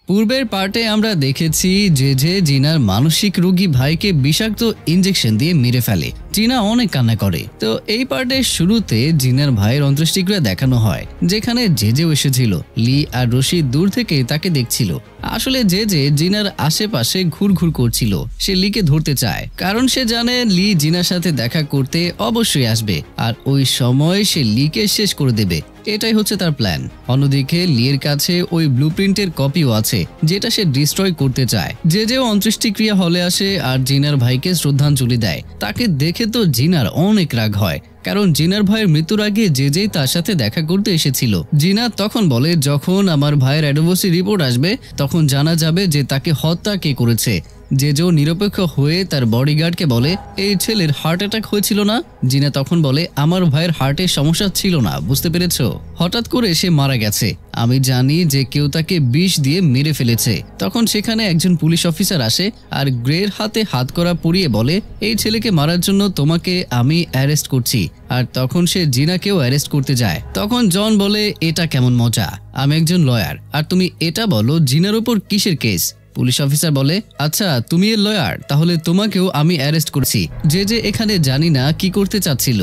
পূর্বের পার্টে আমরা দেখেছি যে জিনার মানসিক রোগী ভাইকে বিষাক্ত ইনজেকশন দিয়ে মেরে ফেলে। জিনা অনেক কান্না করে। তো এই পার্টের শুরুতে জিনার ভাইয়ের অন্ত্যেষ্টিক্রিয়া দেখানো হয়, যেখানে জেজেও এসেছিল। লি আর রশি দূর থেকে তাকে দেখছিল। আসলে যে জিনার আশেপাশে ঘুরঘুর করছিল। সে লিকে ধরতে চায়, কারণ সে জানে লি জিনার সাথে দেখা করতে অবশ্যই আসবে, আর ওই সময় সে লিকে শেষ করে দেবে। এটাই হচ্ছে তার প্ল্যান। অন্যদিকে লিয়ের কাছে ওই ব্লুপ্রিন্টের কপিও আছে, যেটা সে ডিস্ট্রয় করতে চায়। যেও অন্ত্যেষ্টিক্রিয়া হলে আসে আর জিনার ভাইকে শ্রদ্ধাঞ্জলি দেয়। তাকে দেখে তো জিনার অনেক রাগ হয়, কারণ জিনার ভাইয়ের মৃত্যুর আগে যেই তার সাথে দেখা করতে এসেছিল। জিনা তখন বলে, যখন আমার ভাইয়ের অ্যাডভোসি রিপোর্ট আসবে তখন জানা যাবে যে তাকে হত্যা কে করেছে। জেজো নিরপেক্ষ হয়ে তার বডিগার্ডকে বলে, এই ছেলের হার্ট অ্যাটাক হয়েছিল না? জিনা তখন বলে, আমার ভাইয়ের হার্টের সমস্যা ছিল না, বুঝতে পেরেছ? হঠাৎ করে সে মারা গেছে। আমি জানি যে কেউ তাকে বিষ দিয়ে মেরে ফেলেছে। তখন সেখানে একজন পুলিশ অফিসার আসে আর গ্রের হাতে হাতকড়া পরিয়ে বলে, এই ছেলেকে মারার জন্য তোমাকে আমি অ্যারেস্ট করছি। আর তখন সে জিনাকেও অ্যারেস্ট করতে যায়। তখন জন বলে, এটা কেমন মজা? আমি একজন লয়ার, আর তুমি এটা বলো জিনার উপর কিসের কেস? পুলিশ অফিসার বলে, আচ্ছা তুমি এর লয়ার, তাহলে তোমাকেও আমি অ্যারেস্ট করছি। যে এখানে জানি না কি করতে চাচ্ছিল।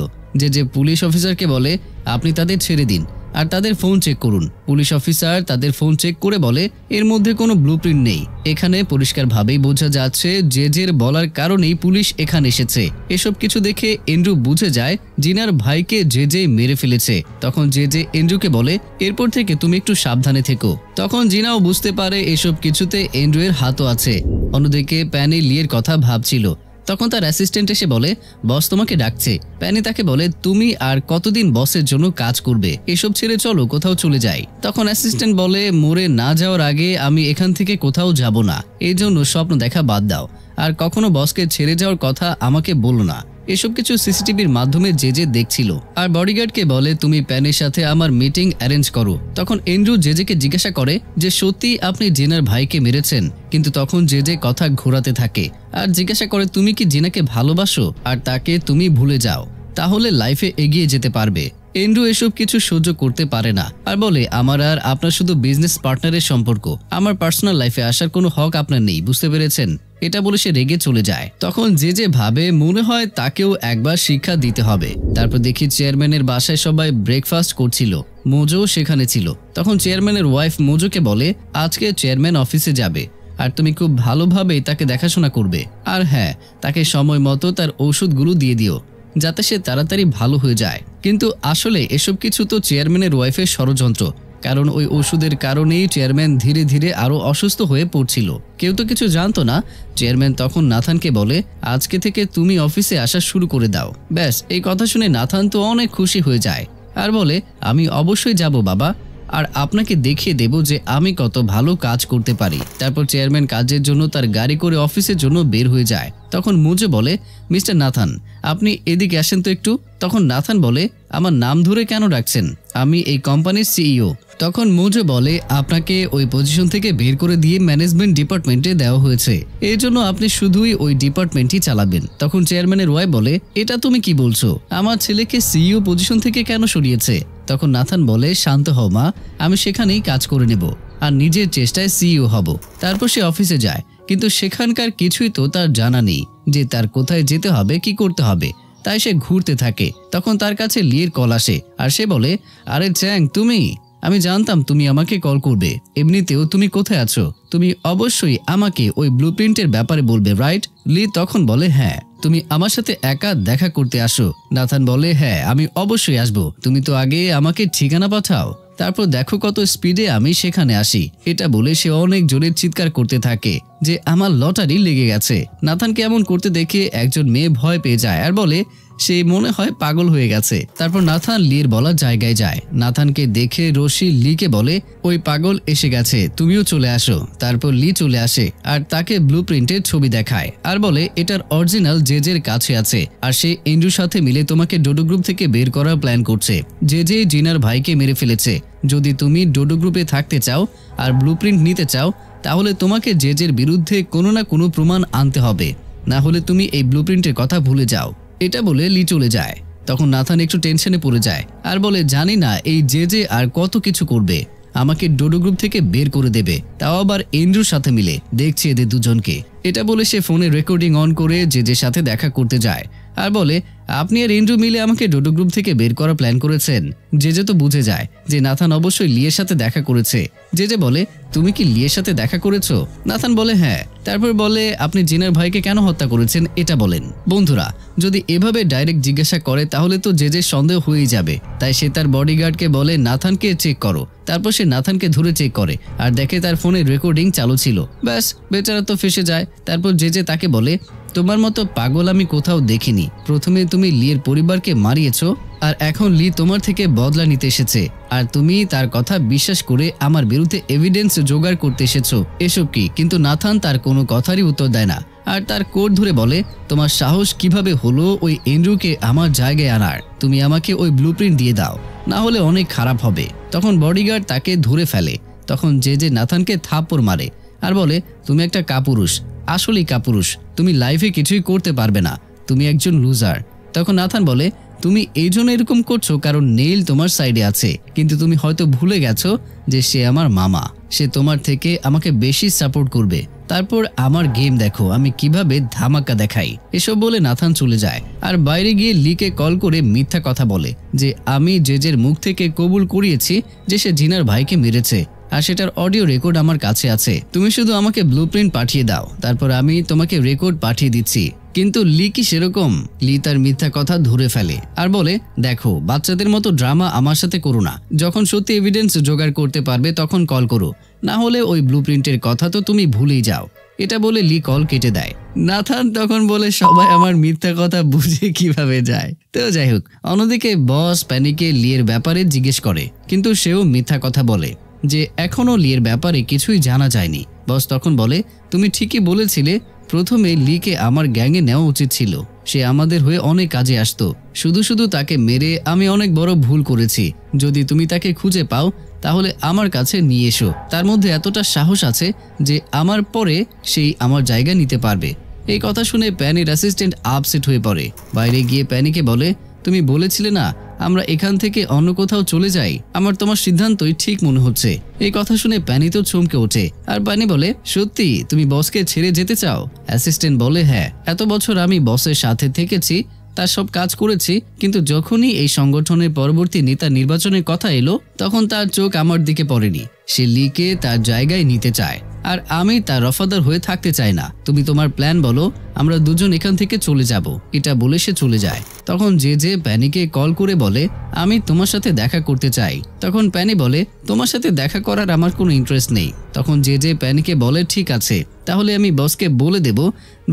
যে পুলিশ অফিসারকে বলে, আপনি তাদের ছেড়ে দিন আর তাদের ফোন চেক করুন। পুলিশ অফিসার তাদের ফোন চেক করে বলে, এর মধ্যে কোনো ব্লুপ্রিন্ট নেই। এখানে পরিষ্কারভাবেই বোঝা যাচ্ছে জেজের বলার কারণেই পুলিশ এখানে এসেছে। এসব কিছু দেখে এন্ড্রু বুঝে যায় জিনার ভাইকে জেজে মেরে ফেলেছে। তখন জেজে এন্ড্রুকে বলে, এরপর থেকে তুমি একটু সাবধানে থেকো। তখন জিনাও বুঝতে পারে এসব কিছুতে এন্ড্রুয়ের হাতও আছে। অন্যদিকে প্যানি লিয়ের কথা ভাবছিল। তখন তার অ্যাসিস্ট্যান্ট এসে বলে, বস তোমাকে ডাকছে। প্যানি তাকে বলে, তুমি আর কতদিন বসের জন্য কাজ করবে? এসব ছেড়ে চলো কোথাও চলে যাই। তখন অ্যাসিস্ট্যান্ট বলে, মরে না যাওয়ার আগে আমি এখান থেকে কোথাও যাব না। এই জন্য স্বপ্ন দেখা বাদ দাও, আর কখনো বসকে ছেড়ে যাওয়ার কথা আমাকে বলো না। এসব কিছু সিসিটিভির মাধ্যমে যে দেখছিল। আর বডিগার্ডকে বলে, তুমি প্যানের সাথে আমার মিটিং অ্যারেঞ্জ করো। তখন এন্ড্রু জেজেকে জিজ্ঞাসা করে যে সত্যি আপনি জিনার ভাইকে মেরেছেন? কিন্তু তখন জেজে কথা ঘোরাতে থাকে আর জিজ্ঞাসা করে, তুমি কি জিনাকে ভালোবাসো আর তাকে তুমি ভুলে যাও, তাহলে লাইফে এগিয়ে যেতে পারবে। এন্ড্রু এসব কিছু সহ্য করতে পারে না আর বলে, আমার আর আপনার শুধু বিজনেস পার্টনারের সম্পর্ক, আমার পার্সোনাল লাইফে আসার কোনো হক আপনার নেই, বুঝতে পেরেছেন? এটা বলে সে রেগে চলে যায়। তখন যে ভাবে মনে হয় তাকেও একবার শিক্ষা দিতে হবে। তারপর দেখি চেয়ারম্যানের বাসায় সবাই ব্রেকফাস্ট করছিল। মোজো সেখানে ছিল। তখন চেয়ারম্যানের ওয়াইফ মোজোকে বলে, আজকে চেয়ারম্যান অফিসে যাবে আর তুমি খুব ভালোভাবে তাকে দেখাশোনা করবে। আর হ্যাঁ, তাকে সময় মতো তার ঔষধগুলো দিয়ে দিও, যাতে সে তাড়াতাড়ি ভালো হয়ে যায়। কিন্তু আসলে এসব কিছু তো চেয়ারম্যানের ওয়াইফের ষড়যন্ত্র, কারণ ওই ওষুধের কারণেই চেয়ারম্যান ধীরে ধীরে আরো অসুস্থ হয়ে পড়ছিল। কেউ তো কিছু জানতো না। চেয়ারম্যান তখন নাথানকে বলে, আজকে থেকে তুমি অফিসে আসা শুরু করে দাও। ব্যাস, এই কথা শুনে নাথান তো অনেক খুশি হয়ে যায় আর বলে, আমি অবশ্যই যাব বাবা, আর আপনাকে দেখিয়ে দেব যে আমি কত ভালো কাজ করতে পারি। তারপর চেয়ারম্যান কাজের জন্য তার গাড়ি করে অফিসের জন্য বের হয়ে যায়। তখন মোজো বলে, মিস্টার নাথান, আপনি এদিকে আসেন তো একটু। তখন নাথান বলে, আমার নাম ধরে কেন ডাকছেন? আমি এই কোম্পানির সিইও। তখন মোজো বলে, আপনাকে ওই পজিশন থেকে বের করে দিয়ে ম্যানেজমেন্ট ডিপার্টমেন্টে দেওয়া হয়েছে, এই জন্য আপনি শুধুই ওই ডিপার্টমেন্টই চালাবেন। তখন চেয়ারম্যানের ওয়াইফ বলে, এটা তুমি কি বলছো? আমার ছেলেকে সিইও পজিশন থেকে কেন সরিয়েছে? তখন নাথান বলে, শান্ত হও মা, আমি সেখানেই কাজ করে নেব আর নিজের চেষ্টায় সিইও হব। তারপর সে অফিসে যায়, কিন্তু সেখানকার কিছুই তো তার জানা নেই যে তার কোথায় যেতে হবে, কি করতে হবে। তাই সে ঘুরতে থাকে। তখন তার কাছে লিয়ের কল আসে আর সে বলে, আরে চ্যাং, তুমি? আমি জানতাম তুমি আমাকে কল করবে। এমনিতেও তুমি কোথায় আছো? তুমি অবশ্যই আমাকে ওই ব্লুপ্রিন্টের ব্যাপারে বলবে, রাইট? লি তখন বলে, হ্যাঁ। তুমি আমার সাথে একা দেখা করতে আসো? নাথান বলে, হ্যাঁ, আমি অবশ্যই আসবো। তুমি তো আগে আমাকে ঠিকানা পাঠাও, তারপর দেখো কত স্পিডে আমি সেখানে আসি। এটা বলে সে অনেক জোরে চিৎকার করতে থাকে যে আমার লটারি লেগে গেছে। নাথানকে এমন করতে দেখে একজন মেয়ে ভয় পেয়ে যায় আর বলে সে মনে হয় পাগল হয়ে গেছে। তারপর নাথান লির বলা জায়গায় যায়। নাথানকে দেখে রশি লিকে বলে, ওই পাগল এসে গেছে, তুমিও চলে আসো। তারপর লি চলে আসে আর তাকে ব্লুপ্রিন্টের ছবি দেখায় আর বলে এটার অরিজিনাল জেজের কাছে আছে আর সে এন্ড্রুর সাথে মিলে তোমাকে ডোডো গ্রুপ থেকে বের করার প্ল্যান করছে। জেজে জিনার ভাইকে মেরে ফেলেছে। যদি তুমি ডোডো গ্রুপে থাকতে চাও আর ব্লুপ্রিন্ট নিতে চাও তাহলে তোমাকে জেজের বিরুদ্ধে কোনো না কোনো প্রমাণ আনতে হবে, না হলে তুমি এই ব্লুপ্রিন্টের কথা ভুলে যাও। এটা বলে লি চলে যায়। তখন নাথান একটু টেনশনে পড়ে যায় আর বলে, জানি না এই জেজে আর কত কিছু করবে। আমাকে ডোডো গ্রুপ থেকে বের করে দেবে, তাও আবার এন্ড্রুর সাথে মিলে। দেখছি এদের দুজনকে। এটা বলে সে ফোনে রেকর্ডিং অন করে জেজের সাথে দেখা করতে যায় আর বলে, আপনি আর এন্ড্রু মিলে আমাকে ডোডো গ্রুপ থেকে বের করার প্ল্যান করেছেন। জেজে তো বুঝে যায় যে নাথান অবশ্যই লিয়ের সাথে দেখা করেছে। জেজে বলে, তুমি কি লিয়ের সাথে দেখা করেছো? নাথান বলে হ্যাঁ। তারপর বলে, আপনি জিনার ভাইকে কেন হত্যা করেছেন এটা বলেন। বন্ধুরা, যদি এভাবে ডাইরেক্ট জিজ্ঞাসা করে তাহলে তো জেজের সন্দেহ হয়েই যাবে। তাই সে তার বডিগার্ডকে বলে, নাথানকে চেক করো। তারপর সে নাথানকে ধরে চেক করে আর দেখে তার ফোনে রেকর্ডিং চালু ছিল। ব্যাস, বেচারা তো ফেসে যায়। তারপর জেজে তাকে বলে, তোমার মতো পাগল আমি কোথাও দেখিনি। প্রথমে তুমি লিয়ের পরিবারকে মারিয়েছো আর এখন লি তোমার থেকে বদলা নিতে এসেছে, আর তুমি তার কথা বিশ্বাস করে আমার বিরুদ্ধে এভিডেন্স জোগাড় করতে এসেছো। এসব কি? কিন্তু নাথান তার কোনো কথারই উত্তর দেয় না আর তার কোট ধরে বলে, তোমার সাহস কিভাবে হলো ওই এন্ড্রুকে আমার জায়গায় আনার? তুমি আমাকে ওই ব্লুপ্রিন্ট দিয়ে দাও, না হলে অনেক খারাপ হবে। তখন বডিগার্ড তাকে ধরে ফেলে। তখন জেজে নাথানকে থাপ্পড় মারে আর বলে, তুমি একটা কাপুরুষ, আসলেই কাপুরুষ। তুমি লাইফে কিছুই করতে পারবে না, তুমি একজন লুজার। তখন নাথান বলে, তুমি এই জন্য এরকম করছো কারণ নেইল তোমার সাইডে আছে, কিন্তু তুমি হয়তো ভুলে গেছো যে সে আমার মামা। সে তোমার থেকে আমাকে বেশি সাপোর্ট করবে। তারপর আমার গেম দেখো আমি কিভাবে ধামাকা দেখাই। এসব বলে নাথান চলে যায় আর বাইরে গিয়ে লিকে কল করে মিথ্যা কথা বলে যে আমি জেজের মুখ থেকে কবুল করিয়েছি যে সে জিনার ভাইকে মেরেছে, আর সেটার অডিও রেকর্ড আমার কাছে আছে। তুমি শুধু আমাকে ব্লুপ্রিন্ট পাঠিয়ে দাও, তারপর আমি তোমাকে রেকর্ড পাঠিয়ে দিচ্ছি। কিন্তু লি কি সেরকম? লি তার মিথ্যা কথা ধরে ফেলে আর বলে, দেখো বাচ্চাদের মতো ড্রামা আমার সাথে করো না। যখন সত্যি এভিডেন্স জোগাড় করতে পারবে তখন কল করো, না হলে ওই ব্লুপ্রিন্টের কথা তো তুমি ভুলেই যাও। এটা বলে লি কল কেটে দেয়। নাথান তখন বলে, সবাই আমার মিথ্যা কথা বুঝে কিভাবে যায়। তো যাই হোক, অন্যদিকে বস প্যানিকে লিয়ের ব্যাপারে জিজ্ঞেস করে, কিন্তু সেও মিথ্যা কথা বলে যে এখনো লিয়ের ব্যাপারে কিছুই জানা যায়নি। বস তখন বলে, তুমি ঠিকই বলেছিলে, প্রথমে লিকে আমার গ্যাংয়ে নেওয়া উচিত ছিল। সে আমাদের হয়ে অনেক কাজে আসতো। শুধু শুধু তাকে মেরে আমি অনেক বড় ভুল করেছি। যদি তুমি তাকে খুঁজে পাও তাহলে আমার কাছে নিয়ে এসো। তার মধ্যে এতটা সাহস আছে যে আমার পরে সেই আমার জায়গা নিতে পারবে। এই কথা শুনে প্যানির অ্যাসিস্ট্যান্ট আপসেট হয়ে পড়ে। বাইরে গিয়ে প্যানিকে বলে, তুমি বলেছিলে না আমরা এখান থেকে অন্য কোথাও চলে যাই? আমার তোমার সিদ্ধান্তই ঠিক মনে হচ্ছে। এই কথা শুনে প্যানি তো চমকে ওঠে আর প্যানি বলে, সত্যি তুমি বসকে ছেড়ে যেতে চাও? অ্যাসিস্ট্যান্ট বলে, হ্যাঁ, এত বছর আমি বসের সাথে থেকেছি, তার সব কাজ করেছি, কিন্তু যখনই এই সংগঠনের পরবর্তী নেতা নির্বাচনের কথা এলো তখন তার চোখ আমার দিকে পড়েনি। সে লিকে তার জায়গায় নিতে চায় আর আমি তার রফাদার হয়ে থাকতে চাই না। তুমি তোমার প্ল্যান বলো, আমরা দুজন এখান থেকে চলে যাব। এটা বলে সে চলে যায়। তখন যে প্যানিকে কল করে বলে, আমি তোমার সাথে দেখা করতে চাই। তখন প্যানি বলে, তোমার সাথে দেখা করার আমার কোনো ইন্টারেস্ট নেই। তখন যে প্যানিকে বলে, ঠিক আছে, তাহলে আমি বসকে বলে দেব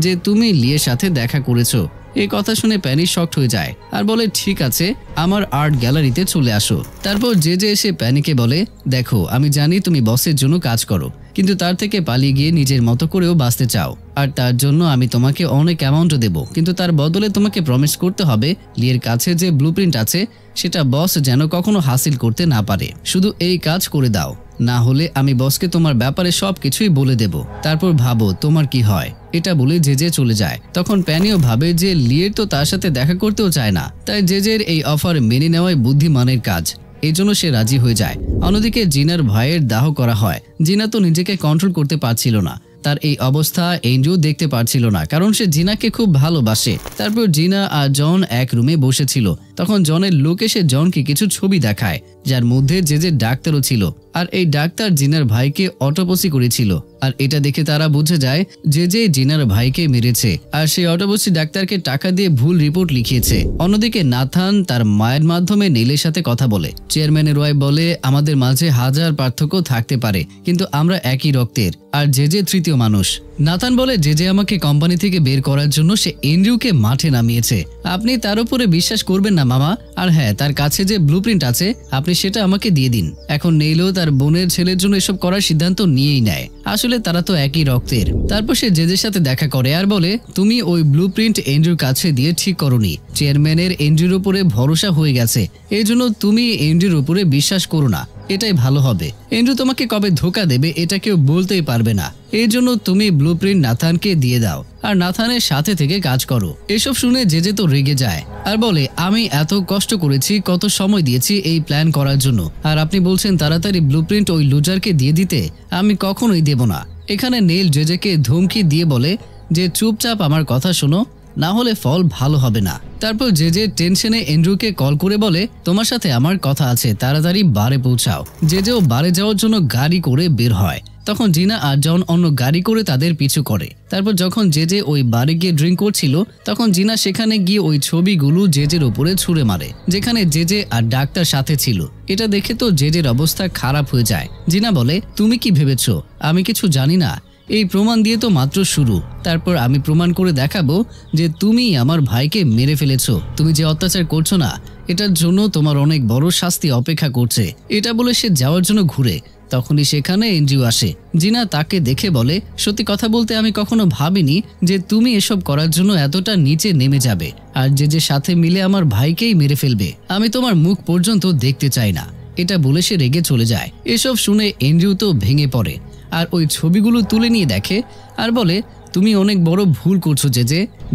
যে তুমি লিয়ের সাথে দেখা করেছো। এই কথা শুনে প্যানি শকড হয়ে যায় আর বলে, ঠিক আছে, আমার আর্ট গ্যালারিতে চলে আসো। তারপর যে এসে প্যানিকে বলে, দেখো আমি জানি তুমি বসের জন্য কাজ করো, কিন্তু তার থেকে পালিয়ে গিয়ে নিজের মতো করেও বাঁচতে চাও, আর তার জন্য আমি তোমাকে অনেক অ্যামাউন্ট দেব, কিন্তু তার বদলে তোমাকে প্রমিস করতে হবে লিয়ের কাছে যে ব্লুপ্রিন্ট আছে সেটা বস যেন কখনো হাসিল করতে না পারে। শুধু এই কাজ করে দাও, না হলে আমি বসকে তোমার ব্যাপারে সবকিছুই বলে দেব। তারপর ভাবো তোমার কি হয়। এটা বলে যে চলে যায়। তখন প্যানিও ভাবে যে লিয়ের তো তার সাথে দেখা করতেও চায় না, তাই জেজের এই অফার মেনে নেওয়াই বুদ্ধিমানের কাজ। এই জন্য সে রাজি হয়ে যায়। অন্যদিকে জিনার ভাইয়ের দাহ করা হয়। জিনা তো নিজেকে কন্ট্রোল করতে পারছিল না। তার এই অবস্থা এন্ড্রু দেখতে পারছিল না, কারণ সে জিনাকে খুব ভালোবাসে। তারপর জিনা আর জন এক রুমে বসেছিল। তখন জনের লোক এসে জনকে কিছু ছবি দেখায়, যার মধ্যে যে ডাক্তারও ছিল, আর এই ডাক্তার জিনার ভাইকে অটোপসি করেছিল। আর এটা দেখে তারা বুঝে যায় যে জিনার ভাইকে মেরেছে, আর সেই অটোপসি ডাক্তারকে টাকা দিয়ে ভুল রিপোর্ট লিখিয়েছে। অন্যদিকে নাথান তার মায়ের মাধ্যমে নীলের সাথে কথা বলে। চেয়ারম্যানের ওয়াইফ বলে, আমাদের মাঝে হাজার পার্থক্য থাকতে পারে, কিন্তু আমরা একই রক্তের। আর যে তৃতীয় মানুষ। নাথান বলে যে আমাকে কোম্পানি থেকে বের করার জন্য সে এন্ড্রুকে মাঠে নামিয়েছে। আপনি তার উপরে বিশ্বাস করবেন না মামা। আর হ্যাঁ, তার কাছে যে ব্লুপ্রিন্ট আছে আপনি সেটা আমাকে দিয়ে দিন। এখন নেইলও তার বোনের ছেলের জন্য এসব করার সিদ্ধান্ত নিয়েই নেয়। আসলে তারা তো একই রক্তের। তারপর সে জেজের সাথে দেখা করে আর বলে, তুমি ওই ব্লুপ্রিন্ট এন্ড্রুর কাছে দিয়ে ঠিক করনি। চেয়ারম্যানের এন্ড্রুর উপরে ভরসা হয়ে গেছে, এই জন্য তুমি এন্ড্রুর উপরে বিশ্বাস করো না। এটাই ভালো হবে। এন্ড্রু তোমাকে কবে ধোকা দেবে এটা কেউ বলতেই পারবে না। এই জন্য তুমি ব্লুপ্রিন্ট নাথানকে দিয়ে দাও আর নাথানের সাথে থেকে কাজ করো। এসব শুনে জেজে তো রেগে যায় আর বলে, আমি এত কষ্ট করেছি, কত সময় দিয়েছি এই প্ল্যান করার জন্য, আর আপনি বলছেন তাড়াতাড়ি ব্লুপ্রিন্ট ওই লুজারকে দিয়ে দিতে? আমি কখনোই দেব না। এখানে নীল জেজেকে ধমকি দিয়ে বলে যে চুপচাপ আমার কথা শোনো, না হলে ফল ভালো হবে না। তারপর জেজে টেনশনে এন্ড্রুকে কল করে বলে, তোমার সাথে আমার কথা আছে, তাড়াতাড়ি বারে পৌঁছাও। জেজেও বারে যাওয়ার জন্য গাড়ি করে বের হয়। তখন জিনা আর জন অন্য গাড়ি করে তাদের পিছু করে। তারপর যখন জেজে ওই বারে গিয়ে ড্রিঙ্ক করছিল তখন জিনা সেখানে গিয়ে ওই ছবিগুলো জেজের উপরে ছুঁড়ে মারে, যেখানে জেজে আর ডাক্তার সাথে ছিল। এটা দেখে তো জেজের অবস্থা খারাপ হয়ে যায়। জিনা বলে, তুমি কি ভেবেছো আমি কিছু জানি না? এই প্রমাণ দিয়ে তো মাত্র শুরু। তারপর আমি প্রমাণ করে দেখাবো যে তুমি আমার ভাইকে মেরে ফেলেছো। তুমি যে অত্যাচার করছো না, এটার জন্য তোমার অনেক বড় শাস্তি অপেক্ষা করছে। এটা বলে সে যাওয়ার জন্য ঘুরে। তখনই সেখানে এন্ড্রু আসে। জিনা তাকে দেখে বলে, সত্যি কথা বলতে আমি কখনো ভাবিনি যে তুমি এসব করার জন্য এতটা নিচে নেমে যাবে আর যে সাথে মিলে আমার ভাইকেই মেরে ফেলবে। আমি তোমার মুখ পর্যন্ত দেখতে চাই না। এটা বলে সে রেগে চলে যায়। এসব শুনে এন্ড্রু তো ভেঙে পড়ে আর ওই ছবিগুলো তুলে নিয়ে দেখে আর বলে, তুমি অনেক বড় ভুল করছো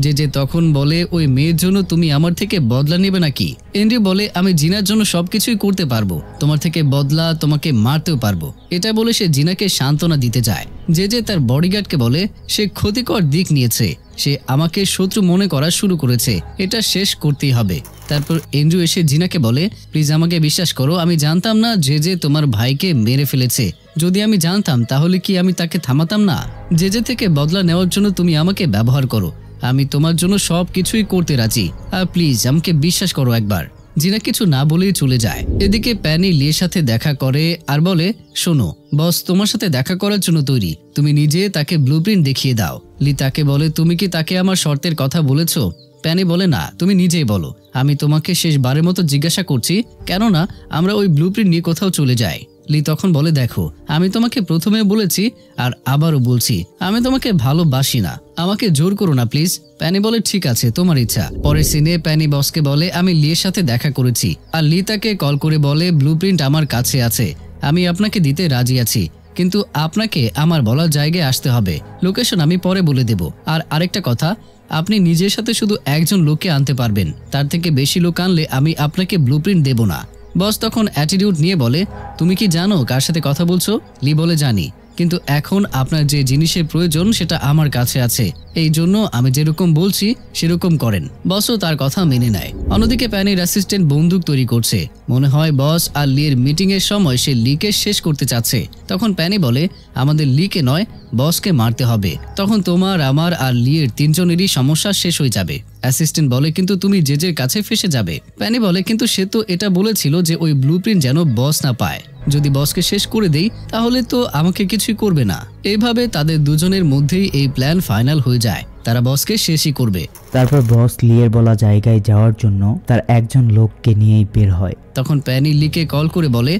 জেজে তখন বলে, ওই মেয়ের জন্য তুমি আমার থেকে বদলা নেবে নাকি? এন্ড্রু বলে, আমি জিনার জন্য সবকিছুই করতে পারবো, তোমার থেকে বদলা, তোমাকে মারতেও পারবো। এটা বলে সে জিনাকে সান্ত্বনা দিতে যায়। জেজে তার বডিগার্ডকে বলে, সে ক্ষতিকর দিক নিয়েছে, সে আমাকে শত্রু মনে করা শুরু করেছে, এটা শেষ করতেই হবে। তারপর এন্ড্রু এসে জিনাকে বলে, প্লিজ আমাকে বিশ্বাস করো, আমি জানতাম না জেজে তোমার ভাইকে মেরে ফেলেছে। যদি আমি জানতাম তাহলে কি আমি তাকে থামাতাম না? জেজে থেকে বদলা নেওয়ার জন্য তুমি আমাকে ব্যবহার করো, আমি তোমার জন্য সব কিছুই করতে রাজি, আর প্লিজ আমাকে বিশ্বাস করো একবার। জিনা কিছু না বলেই চলে যায়। এদিকে প্যানি লির সাথে দেখা করে আর বলে, শোনো বস তোমার সাথে দেখা করার জন্য তৈরি, তুমি নিজে তাকে ব্লুপ্রিন্ট দেখিয়ে দাও। লি তাকে বলে, তুমি কি তাকে আমার শর্তের কথা বলেছো? প্যানি বলে, না, তুমি নিজেই বলো। আমি তোমাকে শেষবারের মতো জিজ্ঞাসা করছি, কেননা আমরা ওই ব্লুপ্রিন্ট নিয়ে কোথাও চলে যাই। লি তখন বলে, দেখো আমি তোমাকে প্রথমে বলেছি আর আবারও বলছি, আমি তোমাকে ভালোবাসি না, আমাকে জোর করো না প্লিজ। প্যানি বলে, ঠিক আছে তোমার ইচ্ছা। পরের সিনে প্যানি বসকে বলে, আমি লির সাথে দেখা করেছি। আর লি তাকে কল করে বলে, ব্লুপ্রিন্ট আমার কাছে আছে, আমি আপনাকে দিতে রাজি আছি, কিন্তু আপনাকে আমার বলা জায়গায় আসতে হবে। লোকেশন আমি পরে বলে দেব। আর আরেকটা কথা, আপনি নিজের সাথে শুধু একজন লোককে আনতে পারবেন, তার থেকে বেশি লোক আনলে আমি আপনাকে ব্লুপ্রিন্ট দেব না। বস তখন অ্যাটিটিউড নিয়ে বলে, তুমি কি জানো কার সাথে কথা বলছো? লি বলে, জানি, কিন্তু এখন আপনার যে জিনিসের প্রয়োজন সেটা আমার কাছে আছে, এই জন্য আমি যেরকম বলছি সেরকম করেন। বসও তার কথা মেনে নেয়। অন্যদিকে প্যানির অ্যাসিস্ট্যান্ট বন্দুক তৈরি করছে। মনে হয় বস আর লির মিটিং এর সময় সে লিকে শেষ করতে চাচ্ছে। তখন প্যানি বলে, আমাদের লিকে নয়, বসকে মারতে হবে, তখন তোমার, আমার আর লির তিনজনেরই সমস্যা শেষ হয়ে যাবে। অ্যাসিস্ট্যান্ট বলে, কিন্তু তুমি জেজের কাছে ফেসে যাবে। প্যানি বলে, কিন্তু সে তো এটা বলেছিল যে ওই ব্লুপ্রিন্ট যেন বস না পায়, যদি বসকে শেষ করে দেই তাহলে তো আমাকে কিছুই করবে না। এইভাবে তাদের দুজনের মধ্যেই এই প্ল্যান ফাইনাল হয়ে যায়, তারা বসকে শেষই করবে। তারপর বস লিয়ের বলা জায়গায় যাওয়ার জন্য তার একজন লোককে নিয়েই বের হয়। তখন প্যানি লিকে কল করে বলে,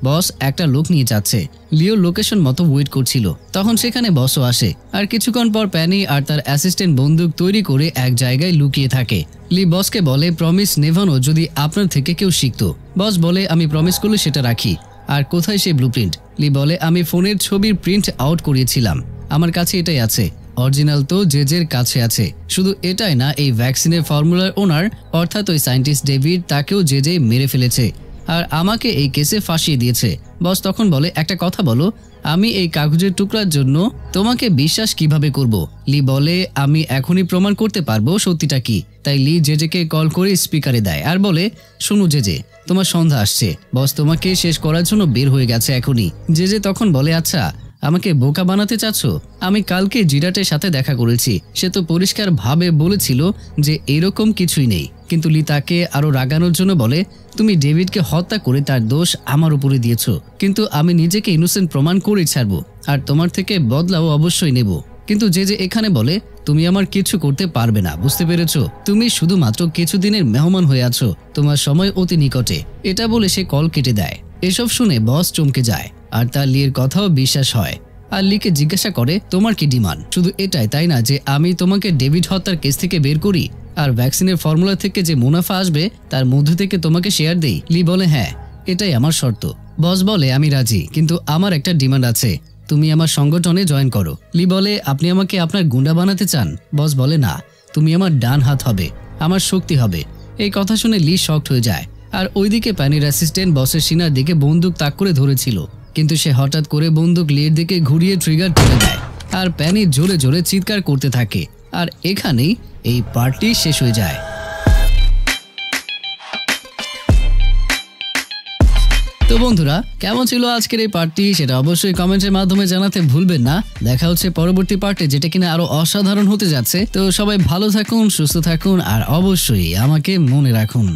বস একটা লোক নিয়ে যাচ্ছে। লিও লোকেশন মতো ওয়েট করছিল। তখন সেখানে বসও আসে। আর কিছুক্ষণ পর প্যানি আর তার অ্যাসিস্ট্যান্ট বন্দুক তৈরি করে এক জায়গায় লুকিয়ে থাকে। লি বসকে বলে, প্রমিস নেভানো যদি আপনার থেকে কেউ শিখতো। বস বলে, আমি প্রমিস করলে সেটা রাখি। আর কোথায় সেই ব্লুপ্রিন্ট? লি বলে, আমি ফোনের ছবির প্রিন্ট আউট করিয়েছিলাম, আমার কাছে এটাই আছে। অরিজিনাল তো জেজের কাছে আছে। শুধু এটাই না, এই ভ্যাকসিনের ফর্মুলার ওনার অর্থাৎ ওই সায়েন্টিস্ট ডেভিড, তাকেও জেজে মেরে ফেলেছে আর আমাকে এই কেসে ফাঁসিয়ে দিয়েছে। বস তখন বলে, একটা কথা বলো, আমি এই কাগজের টুকরার জন্য তোমাকে বিশ্বাস কিভাবে করব? লি বলে, আমি এখনই প্রমাণ করতে পারবো সত্যিটা কি। তাই লি জেজেকে কল করে স্পিকারে দেয় আর বলে, শোনো জেজে, তোমার সন্ধ্যা আসছে, বস তোমাকে শেষ করার জন্য বের হয়ে গেছে এখনই। জেজে তখন বলে, আচ্ছা আমাকে বোকা বানাতে চাচ্ছ? আমি কালকে জিরাটের সাথে দেখা করেছি, সে তো পরিষ্কার ভাবে বলেছিল যে এরকম কিছুই নেই। কিন্তু লি তাকে আরো রাগানোর জন্য বলে, তুমি ডেভিডকে হত্যা করে তার দোষ আমার উপরে দিয়েছো, কিন্তু আমি নিজেকে ইনোসেন্ট প্রমাণ করে ছাড়বো আর তোমার থেকে বদলাও অবশ্যই নেব। কিন্তু যে এখানে বলে, তুমি আমার কিছু করতে পারবে না, বুঝতে পেরেছো? তুমি শুধুমাত্র কিছুদিনের মেহমান হয়ে আছো, তোমার সময় অতি নিকটে। এটা বলে সে কল কেটে দেয়। এসব শুনে বস চমকে যায় আর তার লির কথাও বিশ্বাস হয়। আর লিকে জিজ্ঞাসা করে, তোমার কি ডিমান্ড? শুধু এটাই তাই না যে আমি তোমাকে ডেভিড হত্যার কেস থেকে বের করি আর ভ্যাকসিনের ফর্মুলা থেকে যে মুনাফা আসবে তার মধ্যে থেকে তোমাকে শেয়ার দেই? লি বলে, হ্যাঁ এটাই আমার শর্ত। বস বলে আমি রাজি, কিন্তু আমার একটা ডিমান্ড আছে, তুমি আমার সংগঠনে জয়েন করো। লি বলে আপনি আমাকে আপনার গুন্ডা বানাতে চান? বস বলে না, তুমি আমার ডান হাত হবে, আমার শক্তি হবে। এই কথা শুনে লি শকড হয়ে যায়। আর ওইদিকে প্যানির অ্যাসিস্ট্যান্ট বসের সিনার দিকে বন্দুক তাক করে ধরেছিল, কিন্তু সে হঠাৎ করে বন্দুক লির দিকে ঘুরিয়ে ট্রিগার টেনে দেয় আর প্যানি জোরে জোরে চিৎকার করতে থাকে। আর এখানেই এই পার্টি শেষ হয়ে যায়। তো বন্ধুরা, কেমন ছিল আজকের এই পার্টটি সেটা অবশ্যই কমেন্টের মাধ্যমে জানাতে ভুলবেন না। দেখা হচ্ছে পরবর্তী পার্টে, যেটা কিনা আরো অসাধারণ হতে যাচ্ছে। তো সবাই ভালো থাকুন, সুস্থ থাকুন আর অবশ্যই আমাকে মনে রাখুন।